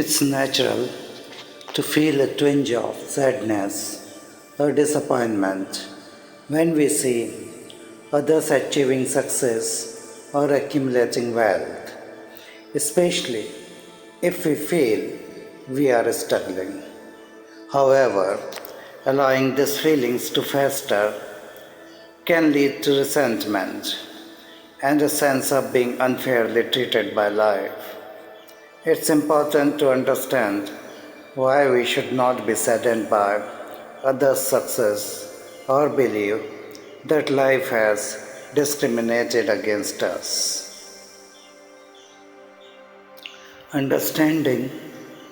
It's natural to feel a twinge of sadness or disappointment when we see others achieving success or accumulating wealth, especially if we feel we are struggling. However, allowing these feelings to fester can lead to resentment and a sense of being unfairly treated by life. It's important to understand why we should not be saddened by others' success or believe that life has discriminated against us. Understanding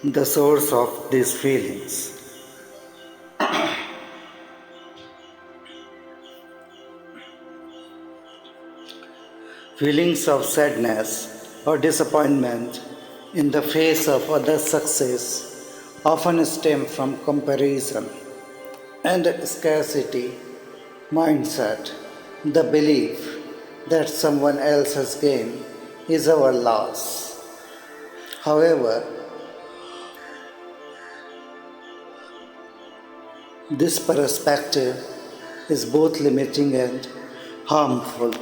the source of these feelings. Feelings of sadness or disappointment in the face of others' success often stem from comparison and scarcity mindset, the belief that someone else's gain is our loss. However, this perspective is both limiting and harmful.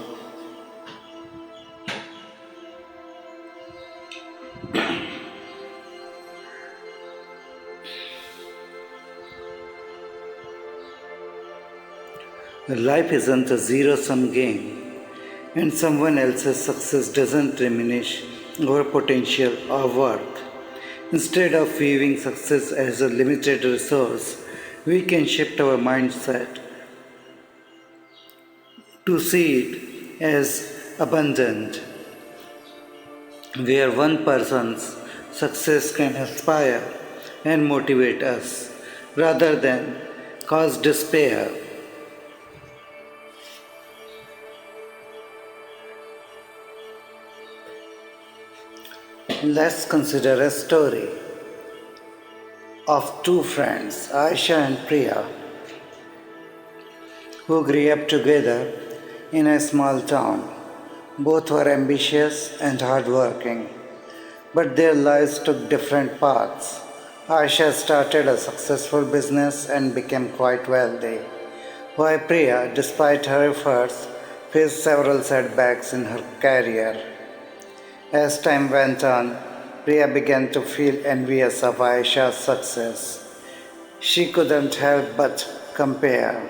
Life isn't a zero sum game, and someone else's success doesn't diminish our potential or worth. Instead of viewing success as a limited resource, we can shift our mindset to see it as abundant, where one person's success can inspire and motivate us rather than cause despair. Let's consider a story of two friends, Aisha and Priya, who grew up together in a small town. Both were ambitious and hardworking, but their lives took different paths. Aisha started a successful business and became quite wealthy, while Priya, despite her efforts, faced several setbacks in her career. As time went on, Priya began to feel envious of Aisha's success. She couldn't help but compare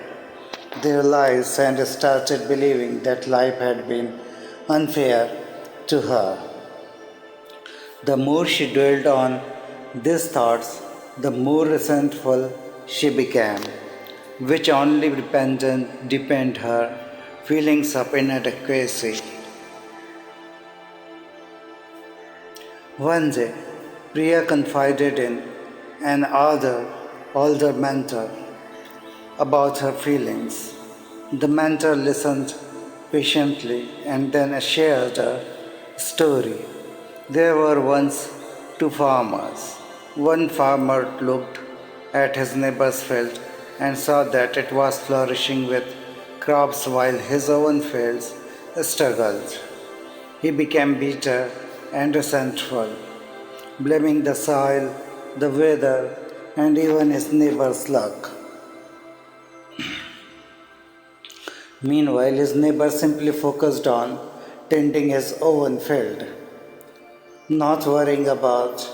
their lives and started believing that life had been unfair to her. The more she dwelled on these thoughts, the more resentful she became, which only deepened her feelings of inadequacy. One day, Priya confided in an older mentor about her feelings. The mentor listened patiently and then shared a story. There were once two farmers. One farmer looked at his neighbor's field and saw that it was flourishing with crops while his own fields struggled. He became bitter and resentful, blaming the soil, the weather, and even his neighbor's luck. Meanwhile, his neighbor simply focused on tending his own field, not worrying about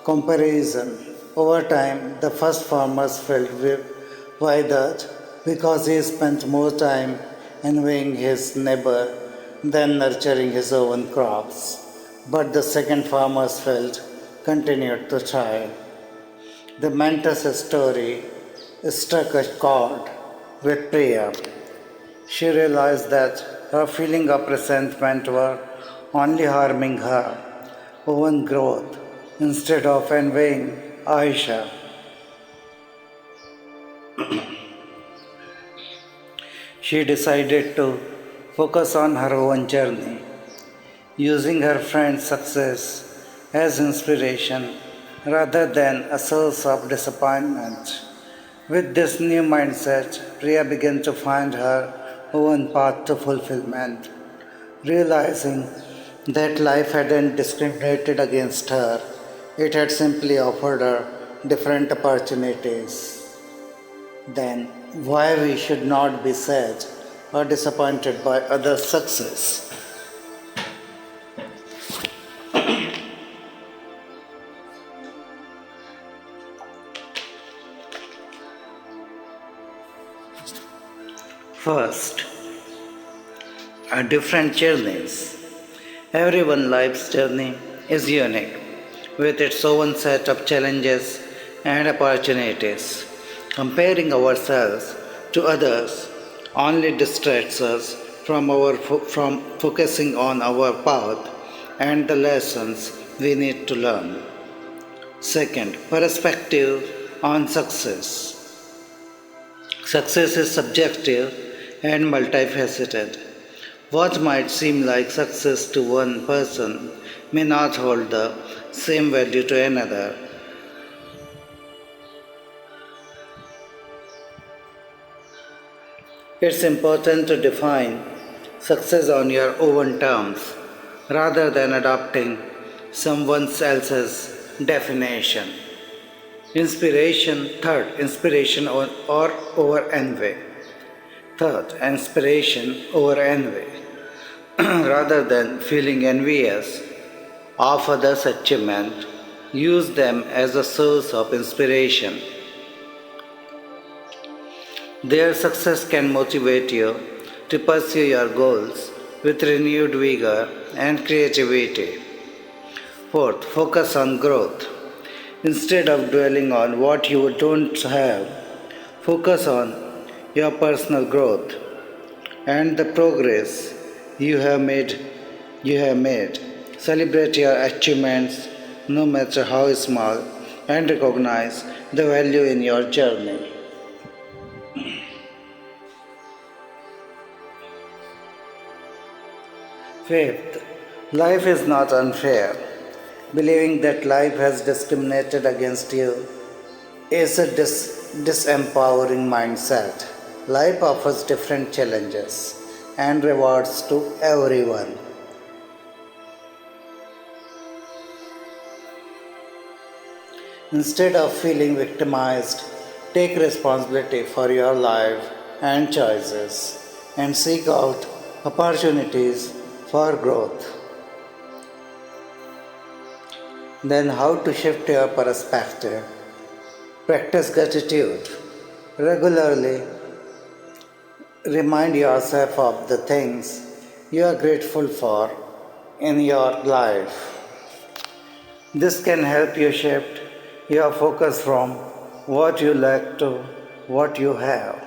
comparison. Over time, the first farmer's field withered because he spent more time envying his neighbor than nurturing his own crops. But the second farmer's field continued to thrive. The mentor's story struck a chord with Priya. She realized that her feeling of resentment were only harming her own growth instead of envying Aisha. She decided to focus on her own journey, using her friend's success as inspiration rather than a source of disappointment. With this new mindset, Priya began to find her own path to fulfillment, realizing that life hadn't discriminated against her It had simply offered her different opportunities. Then, why we should not be sad or disappointed by others' success? First, different journeys. Everyone's life's journey is unique, with its own set of challenges and opportunities. Comparing ourselves to others only distracts us from focusing on our path and the lessons we need to learn. Second, perspective on success. Success is subjective and multifaceted. What might seem like success to one person may not hold the same value to another. It's important to define success on your own terms rather than adopting someone else's definition. Inspiration or over envy. Third, inspiration over envy. Rather than feeling envious of others' achievement, use them as a source of inspiration. Their success can motivate you to pursue your goals with renewed vigor and creativity. Fourth, focus on growth. Instead of dwelling on what you don't have, focus on your personal growth and the progress you have made. Celebrate your achievements no matter how small and recognize the value in your journey. Fifth, life is not unfair. Believing that life has discriminated against you is a disempowering mindset. Life offers different challenges and rewards to everyone. Instead of feeling victimized, take responsibility for your life and choices and seek out opportunities for growth. Then, how to shift your perspective? Practice gratitude. Regularly remind yourself of the things you are grateful for in your life. This can help you shift your focus from what you lack to what you have.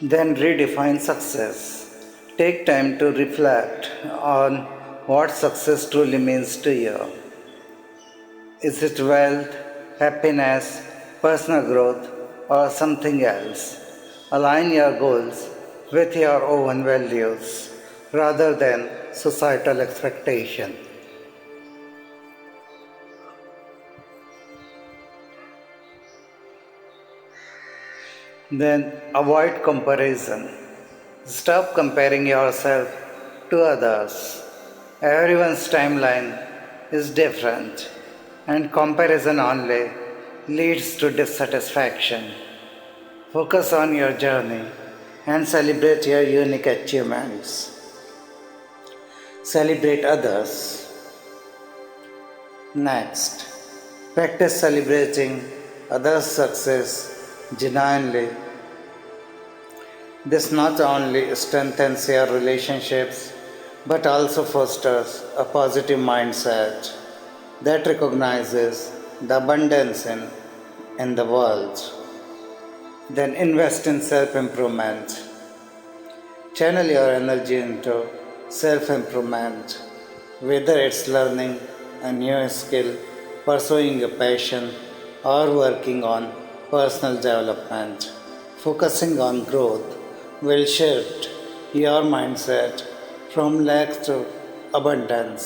Then redefine success. Take time to reflect on what success truly means to you. Is it wealth, happiness, personal growth, or something else? Align your goals with your own values rather than societal expectation. Then avoid comparison. Stop comparing yourself to others. Everyone's timeline is different, and comparison only leads to dissatisfaction. Focus on your journey and celebrate your unique achievements. Celebrate others. Next, practice celebrating others' success genuinely. This not only strengthens your relationships but also fosters a positive mindset that recognizes the abundance in the world. Then invest in self improvement. Channel your energy into self improvement, whether it's learning a new skill, pursuing a passion, or working on personal development. Focusing on growth will shift your mindset from lack to abundance.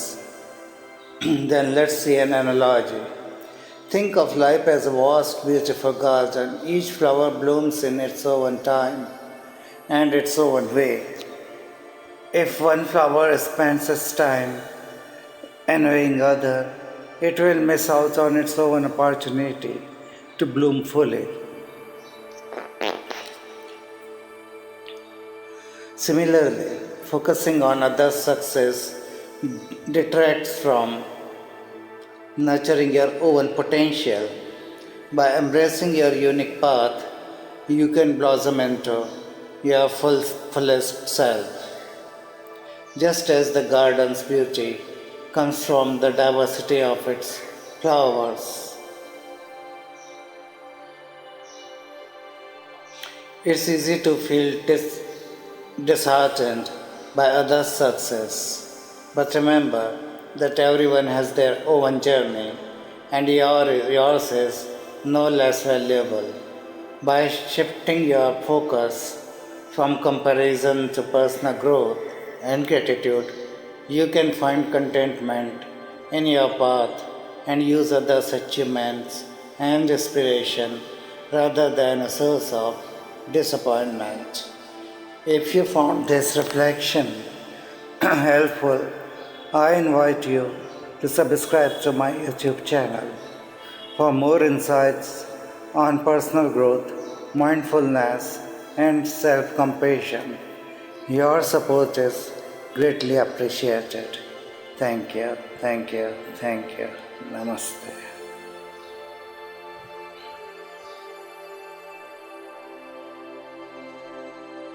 Then let's see an analogy. Think of life as a vast, beautiful garden. Each flower blooms in its own time and its own way. If one flower spends its time envying other, it will miss out on its own opportunity to bloom fully. Similarly, focusing on others' success detracts from nurturing your own potential. By embracing your unique path, you can blossom into your fullest self. Just as the garden's beauty comes from the diversity of its flowers, it's easy to feel disheartened by others' success. But remember that everyone has their own journey, and yours is no less valuable. By shifting your focus from comparison to personal growth and gratitude, you can find contentment in your path and use others' achievements and inspiration rather than a source of disappointment. If you found this reflection helpful, I invite you to subscribe to my YouTube channel for more insights on personal growth, mindfulness, and self compassion. Your support is greatly appreciated. Thank you, thank you, thank you. Namaste.